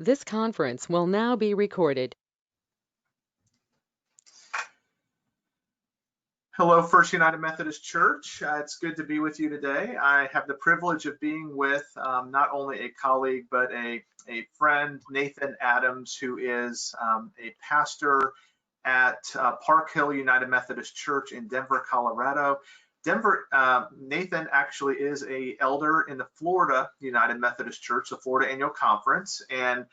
This conference will now be recorded. Hello, First United Methodist Church. It's good to be with you today. I have the privilege of being with not only a colleague, but a friend, Nathan Adams, who is a pastor at Park Hill United Methodist Church in Denver, Colorado. Nathan actually is an elder in the Florida United Methodist Church, the Florida Annual Conference, and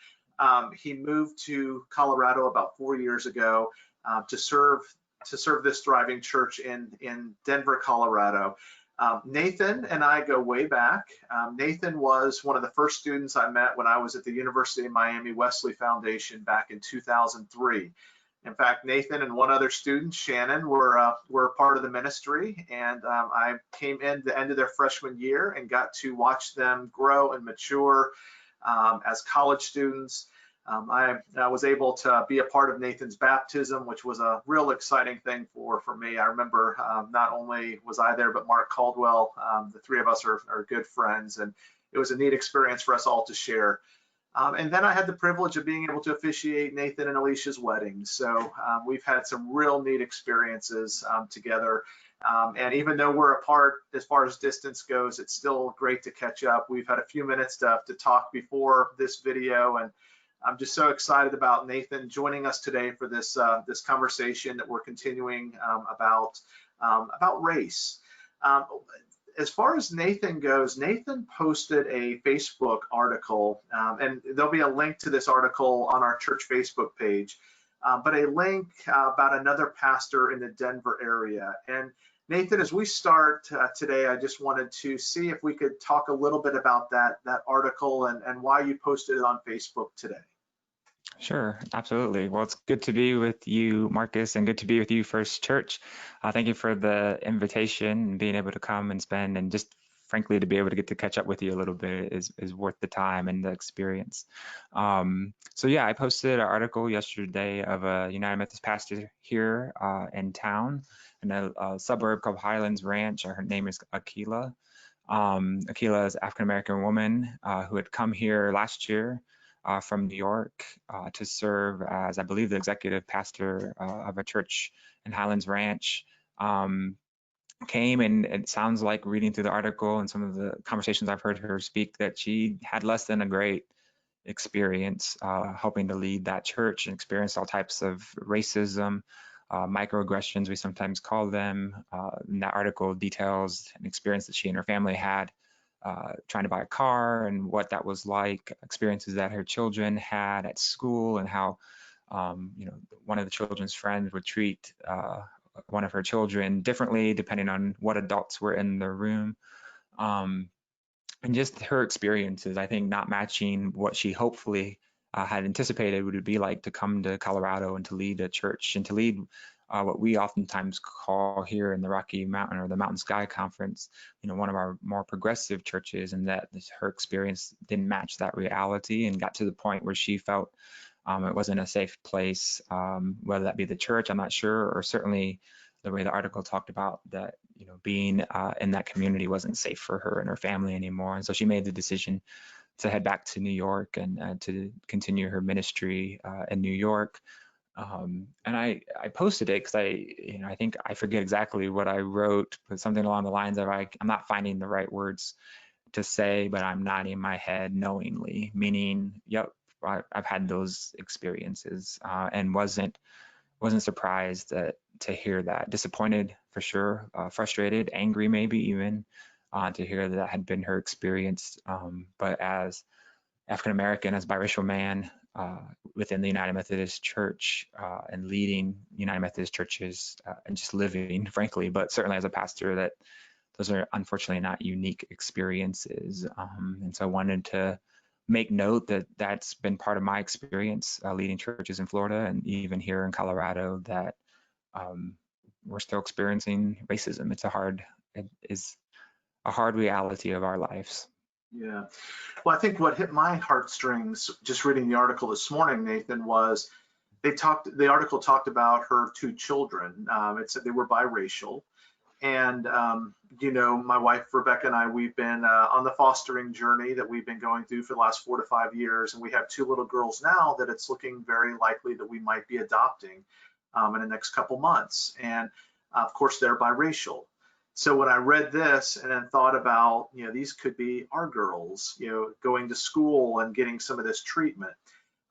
he moved to Colorado about 4 years ago to serve this thriving church in Denver, Colorado. Nathan and I go way back. Nathan was one of the first students I met when I was at the University of Miami Wesley Foundation back in 2003. In fact, Nathan and one other student, Shannon, were part of the ministry, and I came in the end of their freshman year and got to watch them grow and mature as college students. I was able to be a part of Nathan's baptism, which was a real exciting thing for me. I remember not only was I there, but Mark Caldwell. The three of us are good friends, and it was a neat experience for us all to share. And then I had the privilege of being able to officiate Nathan and Alicia's wedding. So we've had some real neat experiences together. And even though we're apart as far as distance goes, it's still great to catch up. We've had a few minutes to talk before this video, and I'm just so excited about Nathan joining us today for this this conversation that we're continuing about race. As far as Nathan goes, Nathan posted a Facebook article, and there'll be a link to this article on our church Facebook page, but a link about another pastor in the Denver area. And Nathan, as we start today, I just wanted to see if we could talk a little bit about that article and why you posted it on Facebook today. Sure, absolutely. Well, it's good to be with you, Marcus, and good to be with you, First Church. Thank you for the invitation and being able to come and spend, and just frankly to be able to get to catch up with you a little bit is worth the time and the experience. So yeah, I posted an article yesterday of a United Methodist pastor here in town in a suburb called Highlands Ranch. Her name is Akila. Akila is an African-American woman who had come here last year from New York to serve as, I believe, the executive pastor of a church in Highlands Ranch. Came, and it sounds like, reading through the article and some of the conversations I've heard her speak, that she had less than a great experience helping to lead that church, and experienced all types of racism, microaggressions, we sometimes call them. And that article details an experience that she and her family had trying to buy a car, and what that was like, experiences that her children had at school, and how one of the children's friends would treat one of her children differently depending on what adults were in the room. And just her experiences, I think, not matching what she hopefully had anticipated would be like to come to Colorado and to lead a church, and to lead what we oftentimes call here in the Rocky Mountain or the Mountain Sky Conference, one of our more progressive churches, and that her experience didn't match that reality, and got to the point where she felt it wasn't a safe place, whether that be the church, I'm not sure, or certainly the way the article talked about that, being in that community wasn't safe for her and her family anymore. And so she made the decision to head back to New York and to continue her ministry in New York. And I posted it because I think I forget exactly what I wrote, but something along the lines of I'm not finding the right words to say, but I'm nodding my head knowingly, meaning, yep, I've had those experiences, and wasn't surprised to hear that. Disappointed for sure, frustrated, angry maybe even, to hear that had been her experience. But as African American, as biracial man within the United Methodist Church, and leading United Methodist churches, and just living, frankly, but certainly as a pastor, that those are unfortunately not unique experiences. And so I wanted to make note that that's been part of my experience leading churches in Florida and even here in Colorado, that we're still experiencing racism. It is a hard reality of our lives. Yeah. Well, I think what hit my heartstrings just reading the article this morning, Nathan, was the article talked about her two children. It said they were biracial. And, my wife, Rebecca, and I, we've been on the fostering journey that we've been going through for the last 4 to 5 years. And we have 2 little girls now that it's looking very likely that we might be adopting in the next couple months. And of course, they're biracial. So when I read this and then thought about, these could be our girls, going to school and getting some of this treatment.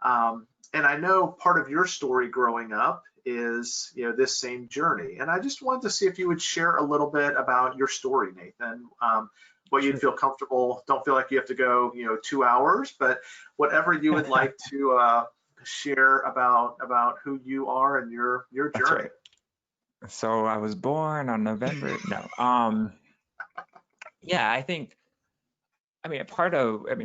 And I know part of your story growing up is, this same journey. And I just wanted to see if you would share a little bit about your story, Nathan. What you'd feel comfortable. Don't feel like you have to go, 2 hours, but whatever you would like to share about who you are and your That's journey. right. So I was born on November. No. Yeah, I think,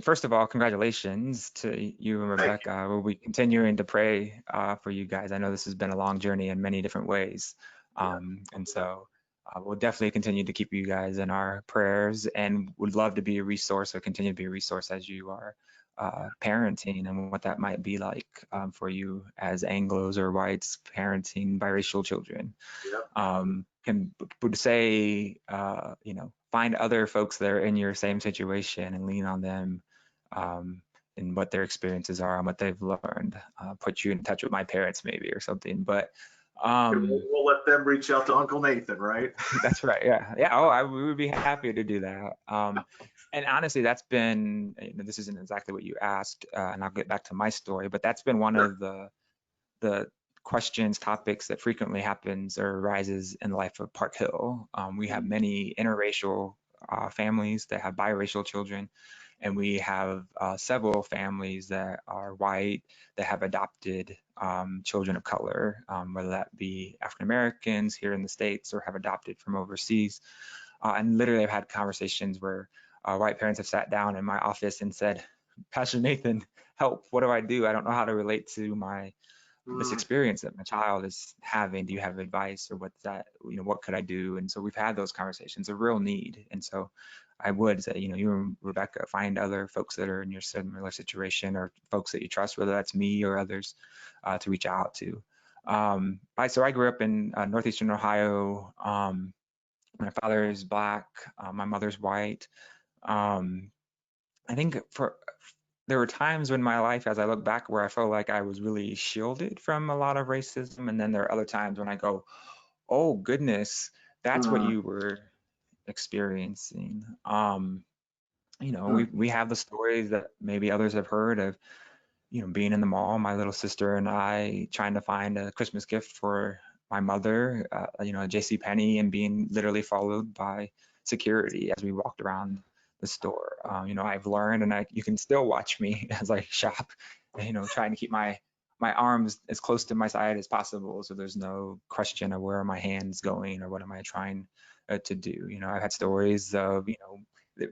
first of all, congratulations to you and Thank you. Rebecca. We'll be continuing to pray for you guys. I know this has been a long journey in many different ways. Yeah. And so we'll definitely continue to keep you guys in our prayers and would love to be a resource or continue to be a resource as you are parenting and what that might be like for you as Anglos or whites parenting biracial children. Yeah. Would say, find other folks that are in your same situation and lean on them and what their experiences are and what they've learned. Put you in touch with my parents maybe or something. But We'll let them reach out to Uncle Nathan, right? that's right. Yeah. Yeah. Oh, we would be happy to do that. And honestly, that's been, this isn't exactly what you asked, and I'll get back to my story, but that's been one Sure. of the questions, topics that frequently happens or arises in the life of Park Hill. We have many interracial families that have biracial children, and we have several families that are white that have adopted children of color, whether that be African Americans here in the States or have adopted from overseas. And literally I've had conversations where white parents have sat down in my office and said, Pastor Nathan, help, what do I do? I don't know how to relate to this Mm. experience that my child is having. Do you have advice or what's that, what could I do? And so we've had those conversations, a real need. And so I would say, you and Rebecca, find other folks that are in your similar situation or folks that you trust, whether that's me or others, to reach out to. So I grew up in Northeastern Ohio. My father is Black, my mother's white. Um, I think there were times in my life as I look back where I felt like I was really shielded from a lot of racism. And then there are other times when I go, oh goodness, that's what Mm. you were experiencing. Mm. We have the stories that maybe others have heard of, being in the mall, my little sister and I trying to find a Christmas gift for my mother, at J.C. Penney, and being literally followed by security as we walked around the store. I've learned, and you can still watch me as I shop, trying to keep my arms as close to my side as possible, so there's no question of where are my hands going or what am I trying to do. I've had stories of,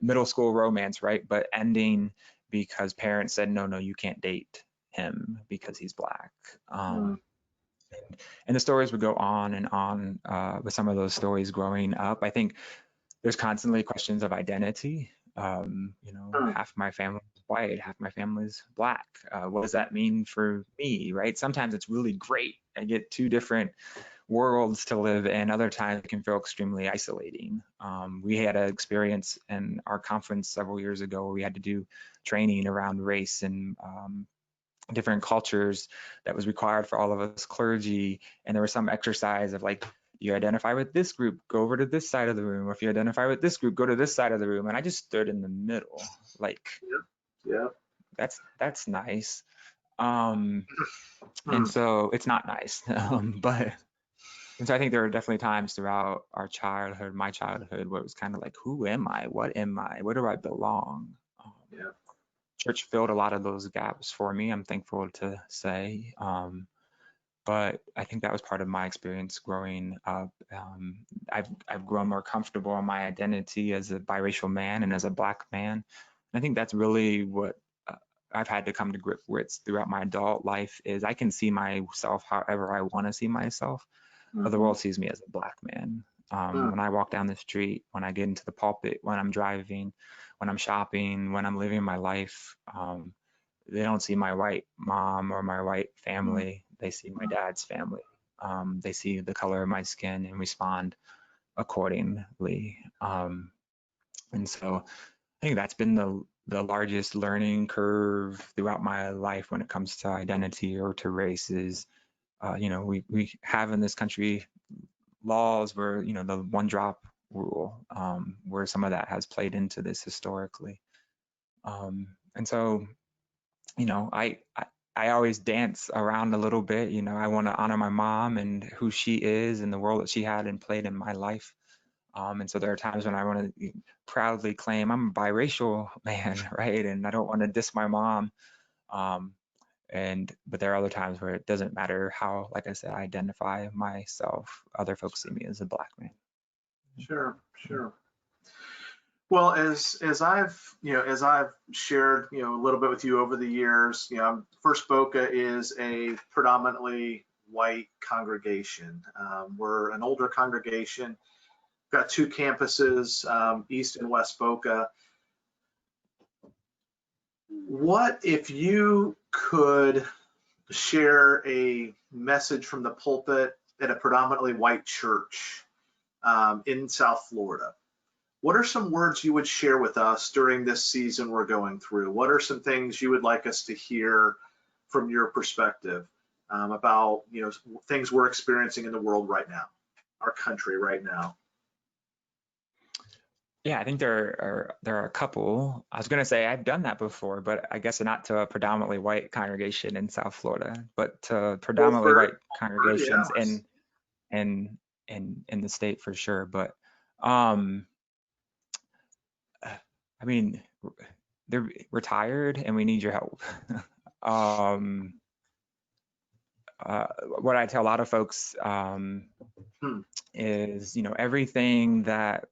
middle school romance, right, but ending because parents said, no, you can't date him because he's Black. Mm. And the stories would go on and on with some of those stories growing up. I think there's constantly questions of identity. Mm. Half my family is white, half my family is Black. What does that mean for me, right? Sometimes it's really great. I get two different worlds to live in. Other times it can feel extremely isolating. We had an experience in our conference several years ago where we had to do training around race and different cultures that was required for all of us clergy. And there was some exercise of like, you identify with this group, go over to this side of the room. Or if you identify with this group, go to this side of the room. And I just stood in the middle, like, Yeah. that's nice. And Mm. so it's not nice, but and so I think there are definitely times throughout our childhood, my childhood, where it was kind of like, who am I? What am I? Where do I belong? Yeah. Church filled a lot of those gaps for me, I'm thankful to say. But I think that was part of my experience growing up. I've grown more comfortable in my identity as a biracial man and as a Black man. And I think that's really what I've had to come to grip with throughout my adult life is I can see myself however I want to see myself, but the Mm-hmm. world sees me as a Black man. Mm. When I walk down the street, when I get into the pulpit, when I'm driving, when I'm shopping, when I'm living my life, they don't see my white mom or my white Mm. family. They see my dad's family. They see the color of my skin and respond accordingly. And so I think that's been the largest learning curve throughout my life when it comes to identity or to race is, we have in this country laws where, the one drop rule, where some of that has played into this historically. And so, I always dance around a little bit. I want to honor my mom and who she is and the role that she had and played in my life. And so there are times when I want to proudly claim I'm a biracial man, right? And I don't want to diss my mom. Um, but there are other times where it doesn't matter how, like I said, I identify myself. Other folks see me as a Black man. Sure, sure. Well, as I've shared, a little bit with you over the years, First Boca is a predominantly white congregation. We're an older congregation. Got two campuses, East and West Boca. What if you could share a message from the pulpit at a predominantly white church in South Florida? What are some words you would share with us during this season we're going through? What are some things you would like us to hear from your perspective about things we're experiencing in the world right now, our country right now? Yeah, I think there are a couple. I was going to say I've done that before, but I guess not to a predominantly white congregation in South Florida, but to predominantly white congregations Yeah. in the state for sure. But I mean, we're tired and we need your help. um, what I tell a lot of folks is, everything that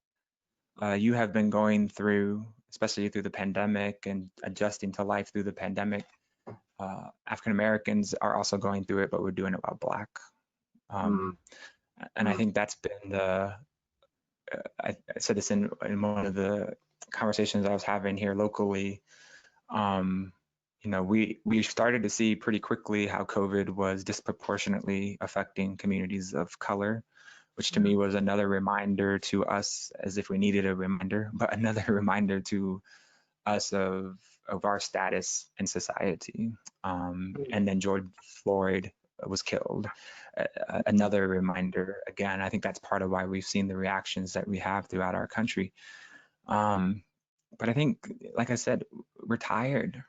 you have been going through, especially through the pandemic and adjusting to life through the pandemic. African Americans are also going through it, but we're doing it while Black. And I think that's been I said this in one of the conversations I was having here locally. We started to see pretty quickly how COVID was disproportionately affecting communities of color, which to me was another reminder to us, as if we needed a reminder, but another reminder to us of our status in society. And then George Floyd was killed. Another reminder, again, I think that's part of why we've seen the reactions that we have throughout our country. But I think, like I said, we're tired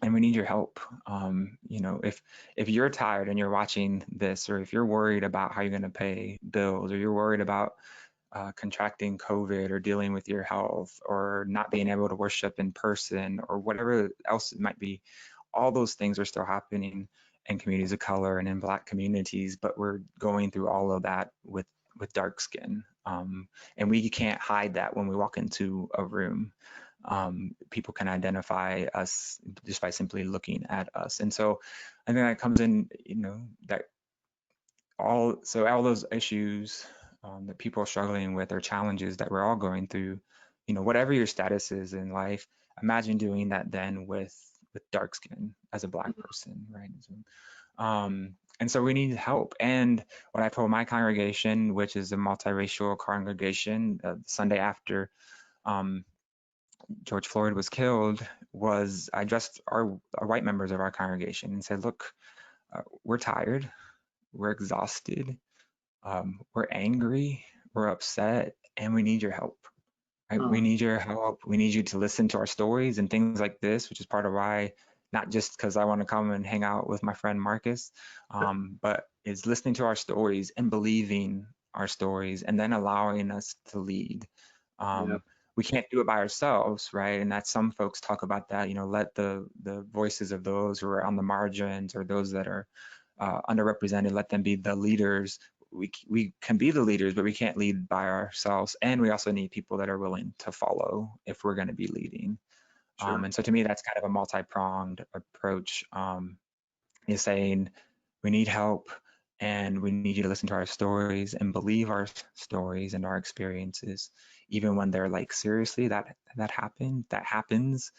and we need your help. If you're tired and you're watching this, or if you're worried about how you're going to pay bills, or you're worried about contracting COVID, or dealing with your health, or not being able to worship in person, or whatever else it might be, all those things are still happening in communities of color and in Black communities, but we're going through all of that with dark skin. And we can't hide that when we walk into a room. People can identify us just by simply looking at us. And so I think that comes in, that all those issues that people are struggling with, or challenges that we're all going through, whatever your status is in life, imagine doing that then with dark skin as a Black person, right? And so we need help. And what I told my congregation, which is a multiracial congregation, Sunday after George Floyd was killed, was I addressed our white members of our congregation and said, look, we're tired, we're exhausted, we're angry, we're upset, and we need your help. Right? We need your help. We need you to listen to our stories and things like this, which is part of why, not just because I want to come and hang out with my friend Marcus, but is listening to our stories and believing our stories, and then allowing us to lead. We can't do it by ourselves, right? And that some folks talk about that, let the voices of those who are on the margins, or those that are underrepresented, let them be the leaders. We can be the leaders, but we can't lead by ourselves. And we also need people that are willing to follow if we're going to be leading. Sure. And so to me, that's kind of a multi-pronged approach, is saying we need help, and we need you to listen to our stories and believe our stories and our experiences, even when they're like, seriously, that happens.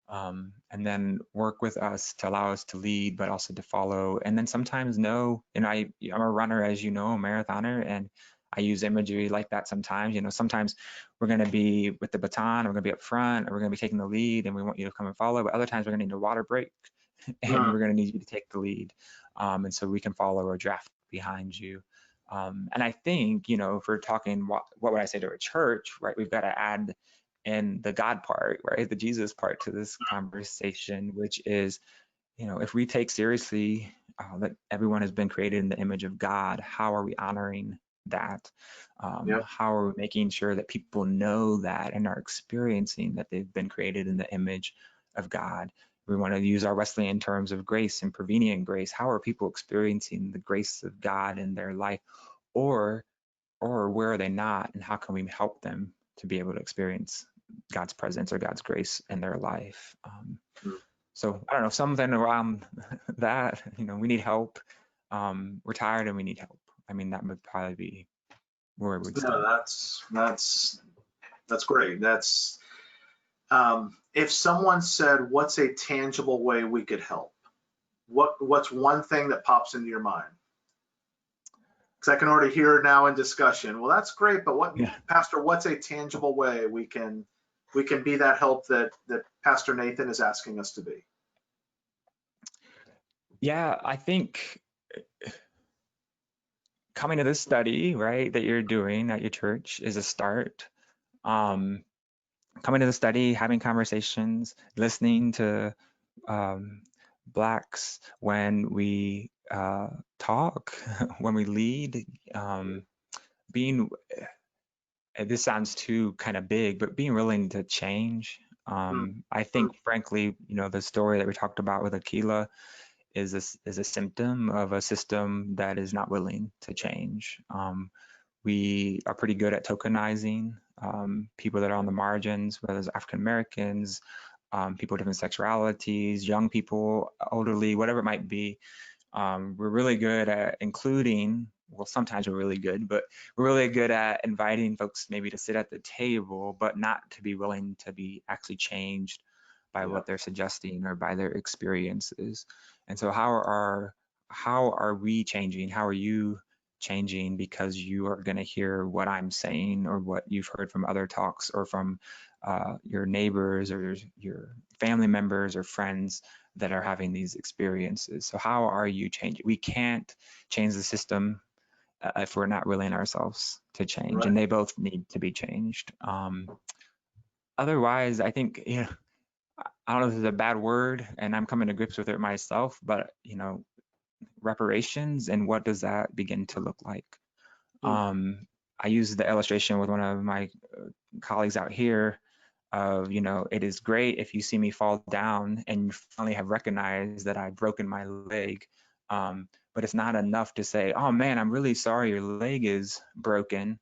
And then work with us to allow us to lead, but also to follow. And then sometimes know, I'm a runner, as you know, a marathoner, and I use imagery like that sometimes. Sometimes we're going to be with the baton, we're going to be up front, or we're going to be taking the lead, and we want you to come and follow. But other times we're going to need a water break, and we're going to need you to take the lead, and so we can follow or draft behind you. And I think, if we're talking, what would I say to a church, right? We've got to add in the God part, right? The Jesus part to this conversation, which is, if we take seriously that everyone has been created in the image of God, how are we honoring that? Yep. How are we making sure that people know that and are experiencing that they've been created in the image of God? We want to use our Wesleyan terms of grace and prevenient grace. How are people experiencing the grace of God in their life, or where are they not, and how can we help them to be able to experience God's presence or God's grace in their life? So I don't know, something around that. We need help. We're tired and we need help. I mean, that would probably be where we would start. No, that's great. That's if someone said, "What's a tangible way we could help?" What's one thing that pops into your mind? Because I can already hear it now in discussion. Well, that's great, but Pastor, what's a tangible way we can be that help that Pastor Nathan is asking us to be? Yeah, I think coming to this study, right, that you're doing at your church is a start. Coming to the study, having conversations, listening to Blacks when we talk, when we lead, being, this sounds too kind of big, but being willing to change. I think, frankly, the story that we talked about with Aquila is a symptom of a system that is not willing to change. We are pretty good at tokenizing people that are on the margins, whether it's African Americans, people of different sexualities, young people, elderly, whatever it might be. We're really good at including, well, sometimes we're really good, but we're really good at inviting folks maybe to sit at the table, but not to be willing to be actually changed by what they're suggesting or by their experiences. And so how are we changing? How are you changing? Because you are going to hear what I'm saying or what you've heard from other talks or from your neighbors or your family members or friends that are having these experiences. So how are you changing? We can't change the system if we're not willing ourselves to change, Right. and they both need to be changed. Otherwise, I think, I don't know if this is a bad word, and I'm coming to grips with it myself, but reparations, and what does that begin to look like? I use the illustration with one of my colleagues out here of, it is great if you see me fall down and you finally have recognized that I've broken my leg, but it's not enough to say, oh man, I'm really sorry your leg is broken.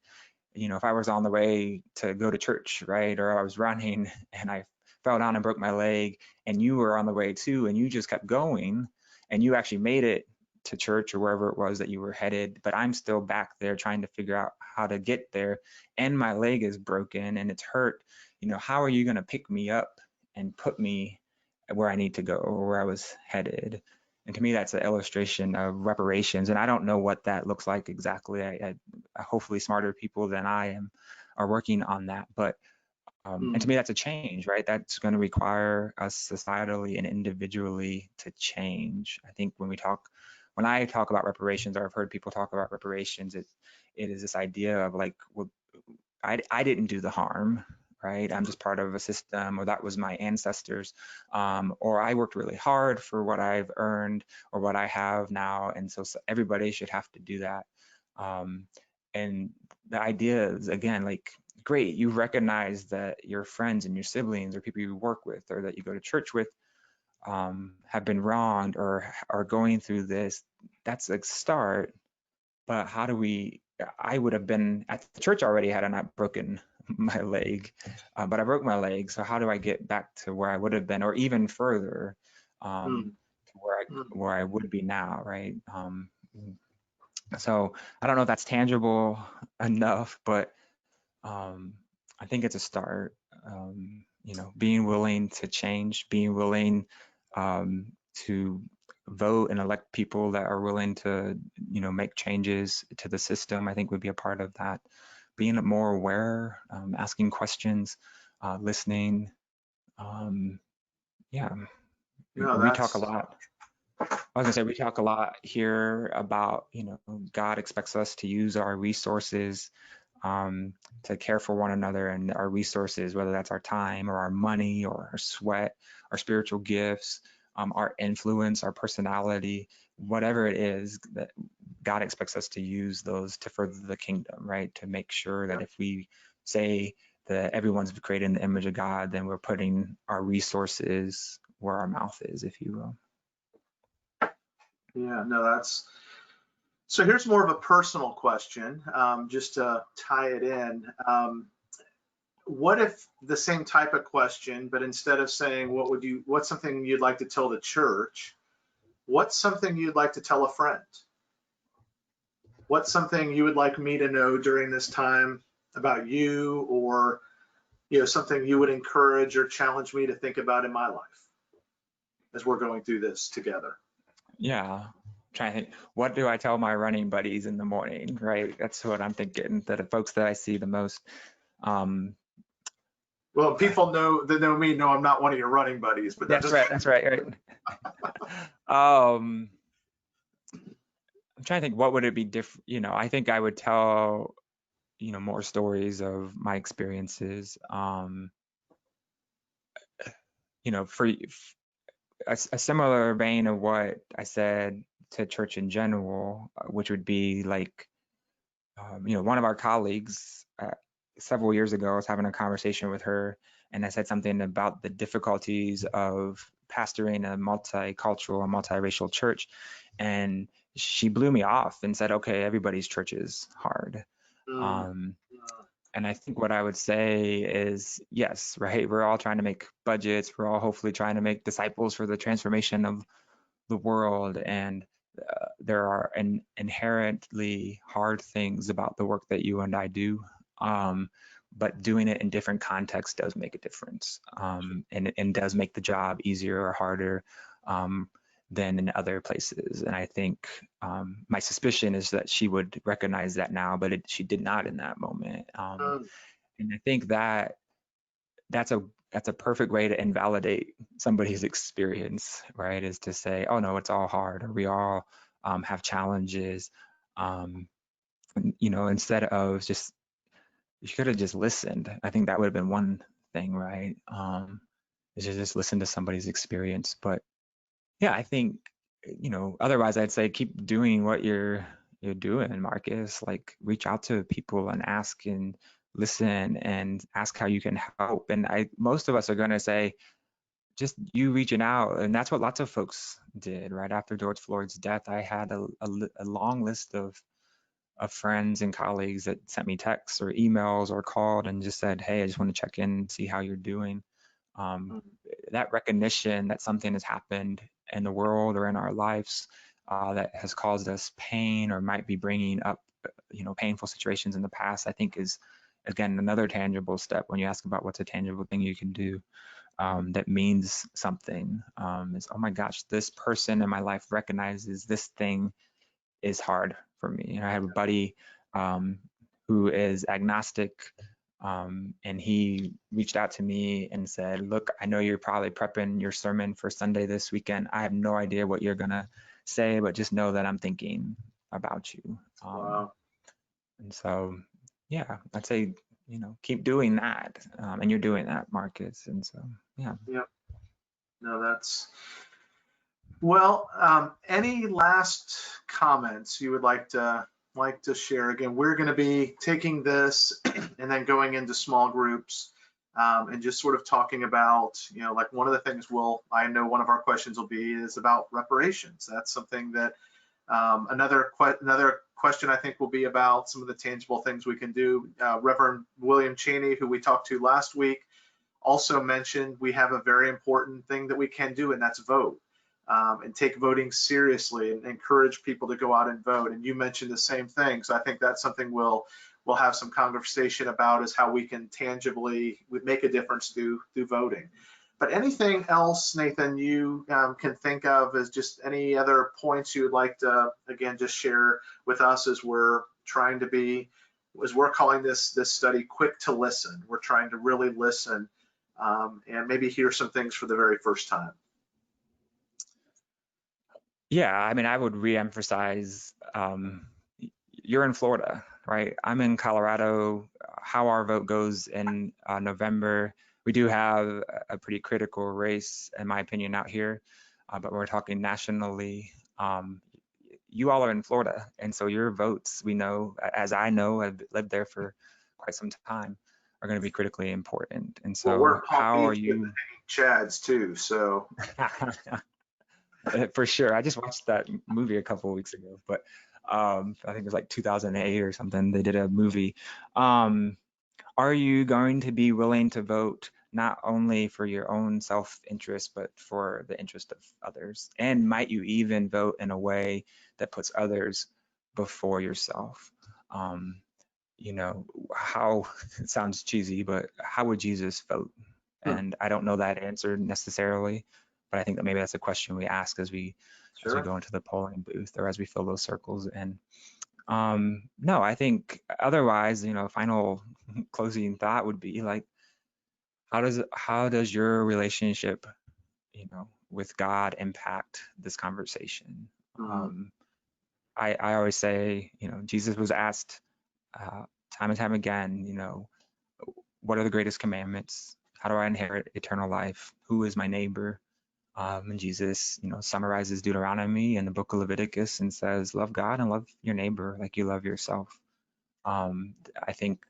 If I was on the way to go to church, right, or I was running and I fell down and broke my leg, and you were on the way too, and you just kept going, and you actually made it to church or wherever it was that you were headed, but I'm still back there trying to figure out how to get there, and my leg is broken and it's hurt. How are you going to pick me up and put me where I need to go or where I was headed? And to me, that's an illustration of reparations. And I don't know what that looks like exactly. I hopefully smarter people than I am are working on that. But and to me, that's a change, right? That's going to require us societally and individually to change. I think when I talk about reparations, or I've heard people talk about reparations, it is this idea of like, well, I didn't do the harm, right? I'm just part of a system, or that was my ancestors, or I worked really hard for what I've earned or what I have now, and so everybody should have to do that. And the idea is, again, like, great, you recognize that your friends and your siblings or people you work with or that you go to church with have been wronged or are going through this. That's a start, but how do I would have been at the church already had I not broken my leg, but I broke my leg. So how do I get back to where I would have been, or even further, to where I would be now, right? So I don't know if that's tangible enough, but I think it's a start. Being willing to change, being willing to vote and elect people that are willing to, make changes to the system, I think would be a part of that. Being more aware, asking questions, listening. Yeah, No, we talk a that's lot. I was gonna say we talk a lot here about, God expects us to use our resources to care for one another, and our resources, whether that's our time or our money or our sweat, our spiritual gifts, our influence, our personality, whatever it is that God expects us to use those to further the kingdom, right? To make sure that if we say that everyone's created in the image of God, then we're putting our resources where our mouth is, if you will. yeah, no, that's so. Here's more of a personal question, just to tie it in. What if the same type of question, but instead of saying what's something you'd like to tell the church, what's something you'd like to tell a friend? What's something you would like me to know during this time about you, or something you would encourage or challenge me to think about in my life as we're going through this together? Yeah. Trying to think, what do I tell my running buddies in the morning, right? That's what I'm thinking, that the folks that I see the most. Well, people that know me know I'm not one of your running buddies, but That's right. That's right. I'm trying to think, what would it be different? I think I would tell, more stories of my experiences. For a similar vein of what I said to church in general, which would be like, one of our colleagues several years ago, I was having a conversation with her, and I said something about the difficulties of pastoring a multicultural and multiracial church, and she blew me off and said, "Okay, everybody's church is hard." Mm, Um, and I think what I would say is, yes, right. We're all trying to make budgets. We're all hopefully trying to make disciples for the transformation of the world, and there are inherently hard things about the work that you and I do. But doing it in different contexts does make a difference, and does make the job easier or harder than in other places. And I think my suspicion is that she would recognize that now, but she did not in that moment. mm, And I think that's a perfect way to invalidate somebody's experience, right? Is to say, oh no, it's all hard, or we all have challenges. Instead of just, you should have just listened. I think that would have been one thing, right? Is to just listen to somebody's experience. But yeah, I think, otherwise I'd say keep doing what you're doing, Marcus. Like, reach out to people and ask and listen and ask how you can help. And most of us are going to say, just you reaching out. And that's what lots of folks did right after George Floyd's death. I had a long list of friends and colleagues that sent me texts or emails or called and just said, "Hey, I just want to check in and see how you're doing." Um, mm, that recognition that something has happened in the world or in our lives that has caused us pain or might be bringing up, painful situations in the past, I think is, again, another tangible step. When you ask about what's a tangible thing you can do that means something, is, oh my gosh, this person in my life recognizes this thing is hard for me. I have a buddy who is agnostic, and he reached out to me and said, "Look, I know you're probably prepping your sermon for Sunday this weekend. I have no idea what you're gonna say, but just know that I'm thinking about you." wow. And so, yeah, I'd say, keep doing that, and you're doing that, Marcus. And so, yeah. Yep. No, that's well. Any last comments you would like to share? Again, we're going to be taking this and then going into small groups, and just sort of talking about, like one of the things I know one of our questions will be is about reparations. That's something that another question I think will be about some of the tangible things we can do. Reverend William Cheney, who we talked to last week, also mentioned we have a very important thing that we can do, and that's vote, and take voting seriously and encourage people to go out and vote. And you mentioned the same thing. So I think that's something we'll have some conversation about, is how we can tangibly make a difference through voting. But anything else, Nathan, you can think of as just any other points you would like to, again, just share with us as we're trying to be, as we're calling this study quick to listen. We're trying to really listen and maybe hear some things for the very first time. Yeah, I mean, I would reemphasize, you're in Florida, right? I'm in Colorado. How our vote goes in November, we do have a pretty critical race, in my opinion, out here, but we're talking nationally. You all are in Florida, and so your votes, we know, as I know, I've lived there for quite some time, are going to be critically important. And Well, so, we're Palm how are Beach with the you? Chads too, so. For sure. I just watched that movie a couple of weeks ago, but I think it was like 2008 or something. They did a movie. Are you going to be willing to vote not only for your own self-interest, but for the interest of others? And might you even vote in a way that puts others before yourself? You know, how it sounds cheesy, but how would Jesus vote? And I don't know that answer necessarily, but I think that maybe that's a question we ask as we Sure. go into the polling booth or as we fill those circles. And no, I think otherwise, you know, final closing thought would be like, how does your relationship, you know, with God impact this conversation? Mhm. I always say, you know, Jesus was asked time and time again, you know, what are the greatest commandments? How do I inherit eternal life? Who is my neighbor? And Jesus, you know, summarizes Deuteronomy in the book of Leviticus and says, love God and love your neighbor like you love yourself. I think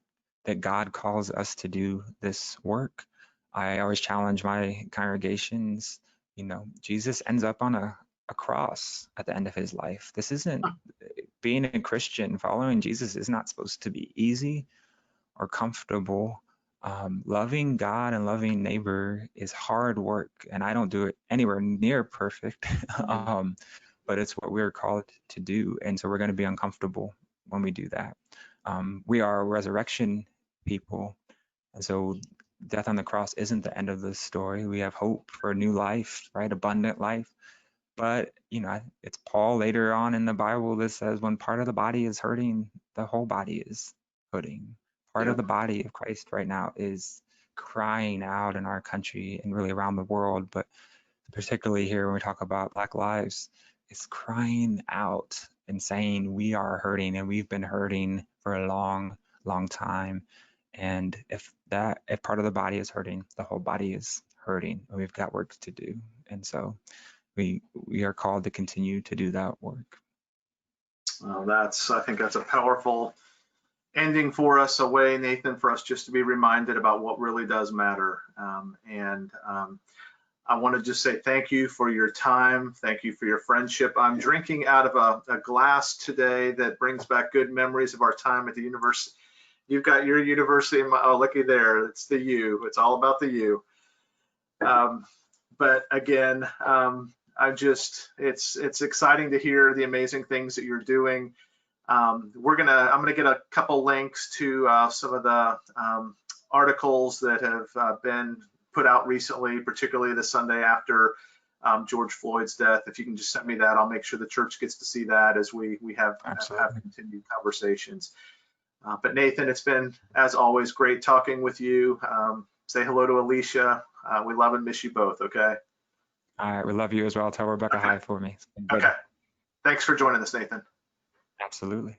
that God calls us to do this work. I always challenge my congregations, you know, Jesus ends up on a cross at the end of his life. This isn't, being a Christian, following Jesus is not supposed to be easy or comfortable. Loving God and loving neighbor is hard work, and I don't do it anywhere near perfect, but it's what we're called to do, and so we're going to be uncomfortable when we do that. We are a resurrection people, and so death on the cross isn't the end of the story. We have hope for a new life, right? Abundant life. But, you know, it's Paul later on in the Bible that says when part of the body is hurting, the whole body is hurting. Part of Yep. the body of Christ right now is crying out in our country and really around the world, but particularly here when we talk about Black lives, it's crying out and saying we are hurting and we've been hurting for a long, long time. And if part of the body is hurting, the whole body is hurting. And we've got work to do. And so we are called to continue to do that work. Well, I think that's a powerful ending for us, a way, Nathan, for us just to be reminded about what really does matter. I want to just say thank you for your time. Thank you for your friendship. I'm drinking out of a glass today that brings back good memories of our time at the university. You've got your university, oh, looky there. It's the U. It's all about the U. But again, it's exciting to hear the amazing things that you're doing. I'm gonna get a couple links to some of the articles that have been put out recently, particularly the Sunday after George Floyd's death. If you can just send me that, I'll make sure the church gets to see that as we have continued conversations. But Nathan, it's been, as always, great talking with you. Say hello to Alicia. We love and miss you both, okay? All right, we love you as well. Tell Rebecca hi for me. Okay. Thanks for joining us, Nathan. Absolutely.